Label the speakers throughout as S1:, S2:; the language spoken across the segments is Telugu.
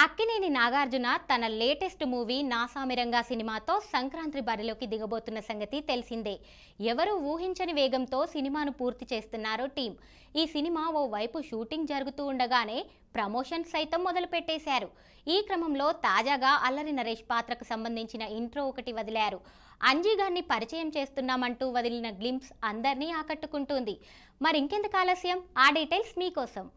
S1: అక్కినేని నాగార్జున తన లేటెస్ట్ మూవీ నాసామిరంగా సినిమాతో సంక్రాంతి బరిలోకి దిగబోతున్న సంగతి తెలిసిందే. ఎవరు ఊహించని వేగంతో సినిమాను పూర్తి చేస్తున్నారు టీం. ఈ సినిమా ఓ వైపు షూటింగ్ జరుగుతూ ఉండగానే ప్రమోషన్స్ సైతం మొదలుపెట్టేశారు. ఈ క్రమంలో తాజాగా అల్లరి నరేష్ పాత్రకు సంబంధించిన ఇంట్రో ఒకటి వదిలారు. అంజీగాన్ని పరిచయం చేస్తున్నామంటూ వదిలిన గ్లింప్స్ అందరినీ ఆకట్టుకుంటుంది. మరింకెందుకు ఆలస్యం, ఆ డీటెయిల్స్ మీకోసం.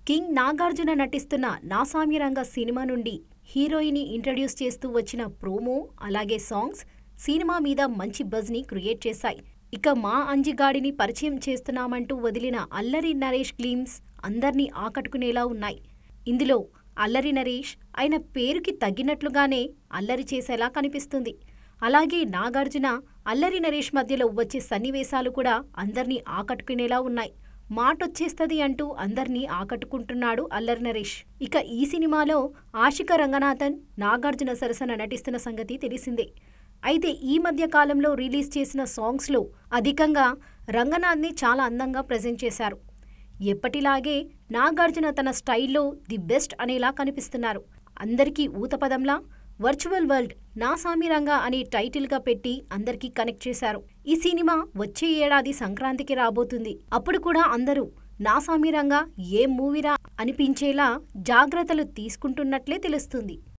S2: కింగ్ నాగార్జున నటిస్తున్న నాసామిరంగా సినిమా నుండి హీరోయిన్ ఇంట్రడ్యూస్ చేస్తూ వచ్చిన ప్రోమో అలాగే సాంగ్స్ సినిమా మీద మంచి బజ్ ని క్రియేట్ చేశాయి. ఇక మా అంజిగాడిని పరిచయం చేస్తున్నామంటూ వదిలిన అల్లరి నరేష్ గ్లిమ్స్ అందర్నీ ఆకట్టుకునేలా ఉన్నాయి. ఇందులో అల్లరి నరేష్ ఆయన పేరుకి తగ్గినట్లుగానే అల్లరి చేసేలా కనిపిస్తుంది. అలాగే నాగార్జున అల్లరి నరేష్ మధ్యలో వచ్చే సన్నివేశాలు కూడా అందర్నీ ఆకట్టుకునేలా ఉన్నాయి. మాటొచ్చేస్తది అంటూ అందర్నీ ఆకట్టుకుంటున్నాడు అల్లరి నరేష్. ఇక ఈ సినిమాలో ఆశిక రంగనాథన్ నాగార్జున సరసన నటిస్తున్న సంగతి తెలిసిందే. అయితే ఈ మధ్య కాలంలో రిలీజ్ చేసిన సాంగ్స్లో అధికంగా రంగనాథ్ని చాలా అందంగా ప్రజెంట్ చేశారు. ఎప్పటిలాగే నాగార్జున తన స్టైల్లో ది బెస్ట్ అనేలా కనిపిస్తున్నారు. అందరికీ ఊతపదంలా వర్చువల్ వరల్డ్ నాసామిరంగా అనే టైటిల్గా పెట్టి అందరికీ కనెక్ట్ చేశారు. ఈ సినిమా వచ్చే ఏడాది సంక్రాంతికి రాబోతుంది. అప్పుడు కూడా అందరూ నాసామిరంగా ఏ మూవీరా అనిపించేలా జాగ్రత్తలు తీసుకుంటున్నట్లే తెలుస్తుంది.